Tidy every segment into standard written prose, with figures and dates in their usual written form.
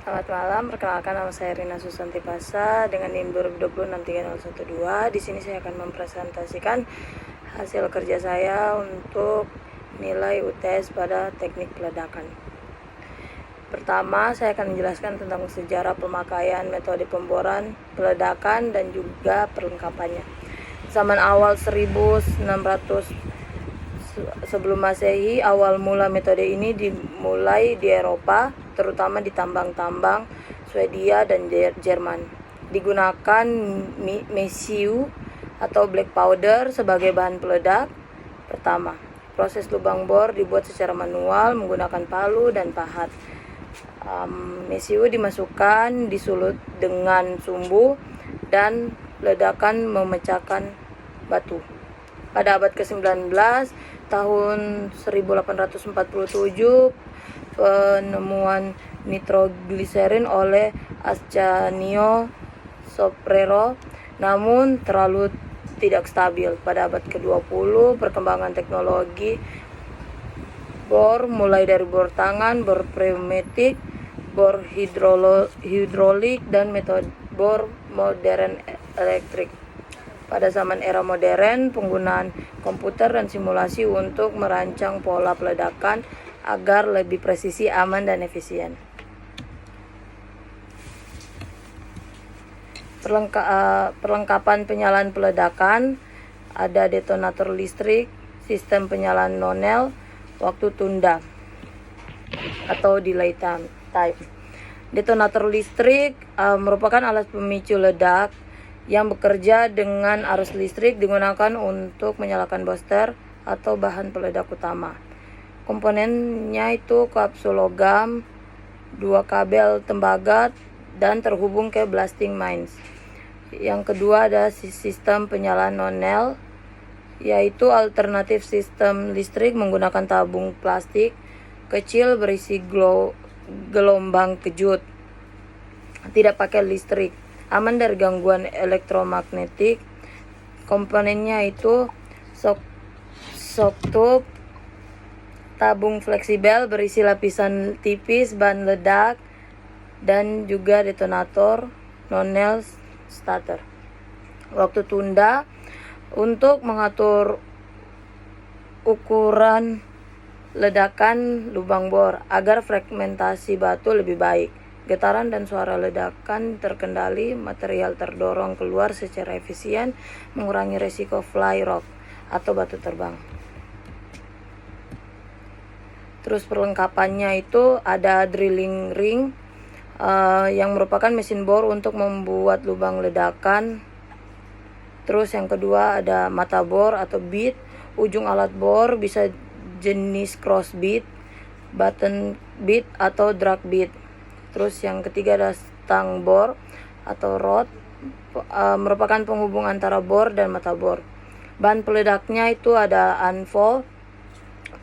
Selamat malam, perkenalkan nama saya Rina Susanti Pasa dengan NIM 20263012. Di sini saya akan mempresentasikan hasil kerja saya untuk nilai UTS pada teknik peledakan. Pertama, saya akan menjelaskan tentang sejarah pemakaian metode pemboran, peledakan, dan juga perlengkapannya. Zaman awal 1600 sebelum Masehi, awal mula metode ini dimulai di Eropa, terutama di tambang-tambang Swedia dan Jerman. Digunakan mesiu atau black powder sebagai bahan peledak. Pertama, proses lubang bor dibuat secara manual menggunakan palu dan pahat. Mesiu dimasukkan, disulut dengan sumbu, dan ledakan memecahkan batu. Pada abad ke-19, tahun 1847, penemuan nitrogliserin oleh Ascanio Soprero namun terlalu tidak stabil. Pada abad ke-20, perkembangan teknologi bor mulai dari bor tangan, bor pneumatik, bor hidrolik, dan metode bor modern elektrik. Pada zaman era modern, penggunaan komputer dan simulasi untuk merancang pola peledakan agar lebih presisi, aman, dan efisien. Perlengkapan penyalaan peledakan ada detonator listrik, sistem penyalaan nonel, waktu tunda atau delay time. Detonator listrik merupakan alat pemicu ledak yang bekerja dengan arus listrik, digunakan untuk menyalakan booster atau bahan peledak utama. Komponennya itu kapsul logam, 2 kabel tembaga, dan terhubung ke blasting mains. Yang kedua ada sistem penyalaan nonel, yaitu alternatif sistem listrik menggunakan tabung plastik kecil berisi gelombang kejut, tidak pakai listrik, aman dari gangguan elektromagnetik. Komponennya itu shock tube, tabung fleksibel berisi lapisan tipis bahan ledak, dan juga detonator nonel starter. Waktu tunda untuk mengatur ukuran ledakan lubang bor agar fragmentasi batu lebih baik. Getaran dan suara ledakan terkendali, material terdorong keluar secara efisien, mengurangi resiko fly rock atau batu terbang. Terus perlengkapannya itu ada drilling ring yang merupakan mesin bor untuk membuat lubang ledakan. Terus yang kedua ada mata bor atau bit. Ujung alat bor bisa jenis cross bit, button bit, atau drag bit. Terus yang ketiga ada stang bor atau rod, merupakan penghubung antara bor dan mata bor. Bahan peledaknya itu ada anvol,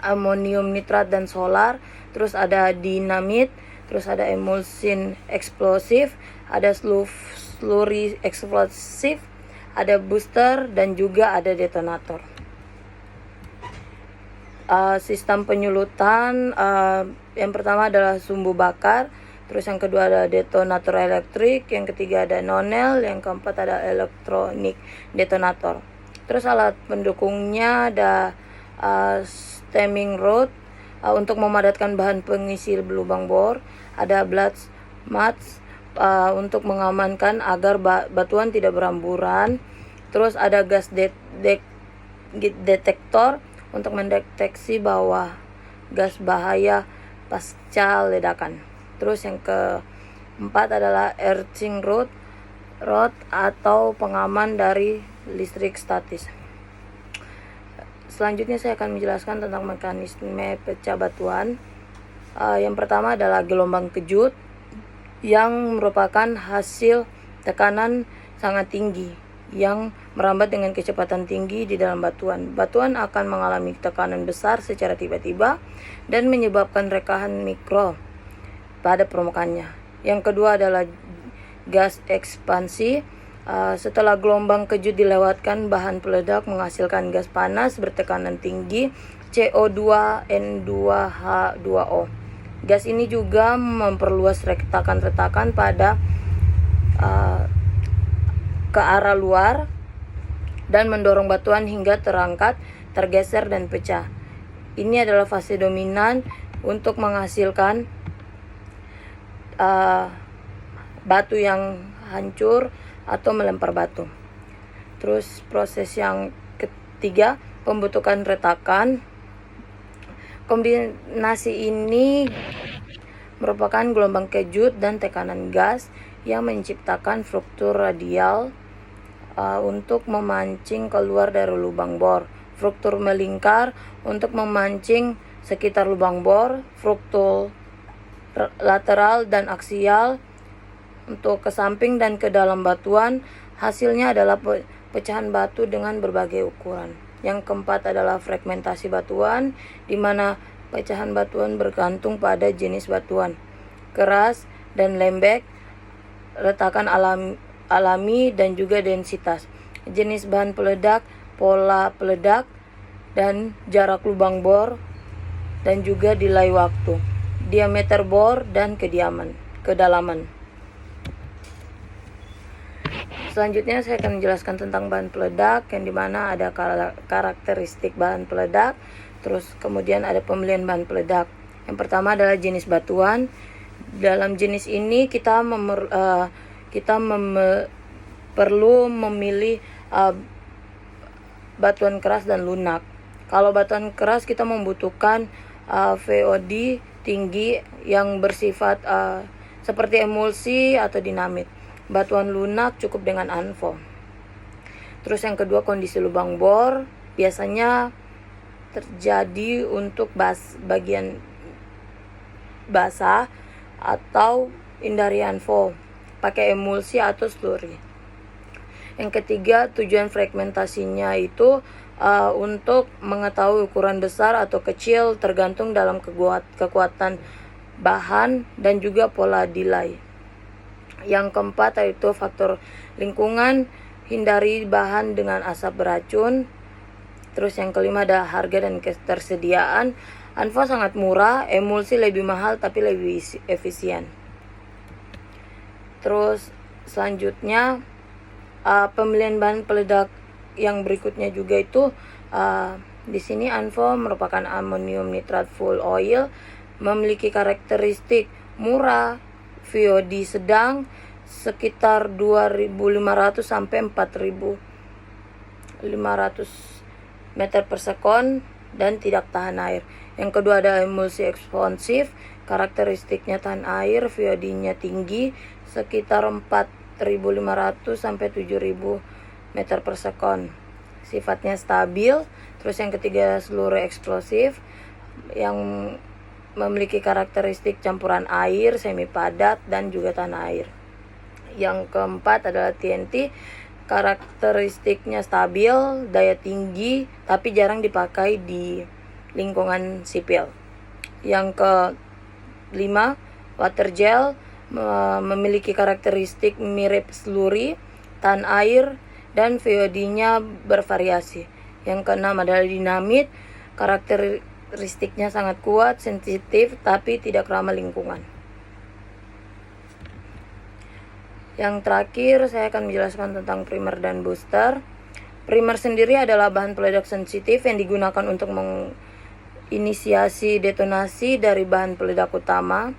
amonium nitrat, dan solar. Terus ada dinamit, terus ada emulsin eksplosif, ada slurry eksplosif, ada booster, dan juga ada detonator. Sistem penyulutan, yang pertama adalah sumbu bakar, terus yang kedua ada detonator elektrik, yang ketiga ada nonel, yang keempat ada elektronik detonator. Terus alat pendukungnya ada stemming rod untuk memadatkan bahan pengisi lubang bor, ada blast mats untuk mengamankan agar batuan tidak beramburan. Terus ada gas detektor untuk mendeteksi bahwa gas bahaya pasca ledakan. Terus yang keempat adalah earthing rod atau pengaman dari listrik statis. Selanjutnya saya akan menjelaskan tentang mekanisme pecah batuan. Yang pertama adalah gelombang kejut yang merupakan hasil tekanan sangat tinggi yang merambat dengan kecepatan tinggi di dalam batuan. Batuan akan mengalami tekanan besar secara tiba-tiba dan menyebabkan rekahan mikro pada permukaannya. Yang kedua adalah gas ekspansi. Setelah gelombang kejut dilewatkan, bahan peledak menghasilkan gas panas bertekanan tinggi CO2N2H2O. Gas ini juga memperluas retakan-retakan pada ke arah luar dan mendorong batuan hingga terangkat, tergeser, dan pecah. Ini adalah fase dominan untuk menghasilkan batu yang hancur atau melempar batu. Terus proses yang ketiga, pembentukan retakan. Kombinasi ini merupakan gelombang kejut dan tekanan gas yang menciptakan struktur radial untuk memancing keluar dari lubang bor, struktur melingkar untuk memancing sekitar lubang bor, struktur lateral dan aksial untuk ke samping dan ke dalam batuan. Hasilnya adalah pecahan batu dengan berbagai ukuran. Yang keempat adalah fragmentasi batuan, di mana pecahan batuan bergantung pada jenis batuan, keras dan lembek, retakan alami dan juga densitas, jenis bahan peledak, pola peledak, dan jarak lubang bor, dan juga delay waktu, diameter bor, dan kedalaman. Selanjutnya saya akan menjelaskan tentang bahan peledak, yang dimana ada karakteristik bahan peledak, terus kemudian ada pemilihan bahan peledak. Yang pertama adalah jenis batuan. Dalam jenis ini kita perlu memilih batuan keras dan lunak. Kalau batuan keras kita membutuhkan VOD tinggi yang bersifat seperti emulsi atau dinamit. Batuan lunak cukup dengan anvo. Terus yang kedua, kondisi lubang bor biasanya terjadi untuk bagian basah atau hindari anvo, pakai emulsi atau slurry. Yang ketiga, tujuan fragmentasinya itu untuk mengetahui ukuran besar atau kecil tergantung dalam kekuatan bahan dan juga pola delay. Yang keempat yaitu faktor lingkungan, hindari bahan dengan asap beracun. Terus yang kelima ada harga dan ketersediaan. Anvo sangat murah, emulsi lebih mahal tapi lebih efisien. Terus selanjutnya pemilihan bahan peledak yang berikutnya juga itu di sini anvo merupakan amonium nitrat full oil, memiliki karakteristik murah, VOD sedang sekitar 2.500 sampai 4.500 meter per sekon dan tidak tahan air. Yang kedua ada emulsi eksponsif, karakteristiknya tahan air, VOD-nya tinggi sekitar 4.500 sampai 7.000 meter per sekon. Sifatnya stabil. Terus yang ketiga slurry eksplosif yang memiliki karakteristik campuran air, semi padat, dan juga tanah air. Yang keempat adalah TNT, karakteristiknya stabil, daya tinggi, tapi jarang dipakai di lingkungan sipil. Yang kelima, water gel, memiliki karakteristik mirip slurry, tahan air, dan VOD-nya bervariasi. Yang keenam adalah dinamit, karakteristiknya sangat kuat, sensitif, tapi tidak ramah lingkungan. Yang terakhir saya akan menjelaskan tentang primer dan booster. Primer sendiri adalah bahan peledak sensitif yang digunakan untuk menginisiasi detonasi dari bahan peledak utama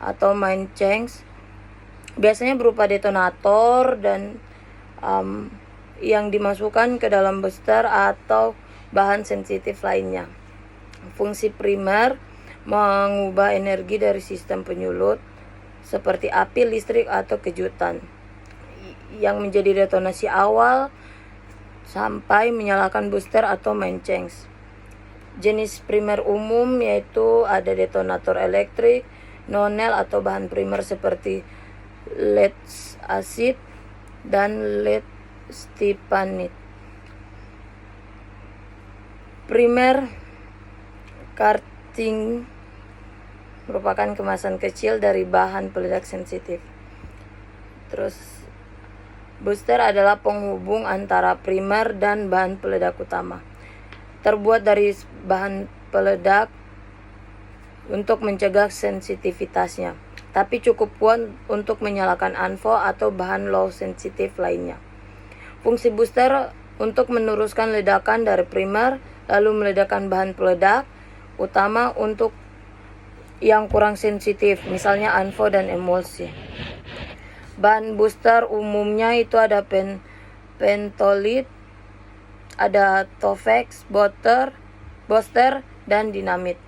atau main change. Biasanya berupa detonator dan yang dimasukkan ke dalam booster atau bahan sensitif lainnya. Fungsi primer mengubah energi dari sistem penyulut seperti api, listrik, atau kejutan yang menjadi detonasi awal sampai menyalakan booster atau main change. Jenis primer umum yaitu ada detonator elektrik, nonel atau bahan primer seperti lead acid dan lead stipanit. Primer karting merupakan kemasan kecil dari bahan peledak sensitif. Terus booster adalah penghubung antara primer dan bahan peledak utama. Terbuat dari bahan peledak untuk mencegah sensitivitasnya, tapi cukup kuat untuk menyalakan ANFO atau bahan low sensitif lainnya. Fungsi booster untuk meneruskan ledakan dari primer, lalu meledakkan bahan peledak, utama untuk yang kurang sensitif, misalnya ANFO dan emulsi. Bahan booster umumnya itu ada pentolit, ada Tovex, booster, dan dinamit.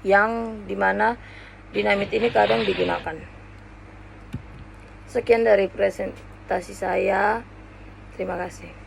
Yang dimana dinamit ini kadang digunakan. Sekian dari presentasi saya. Terima kasih.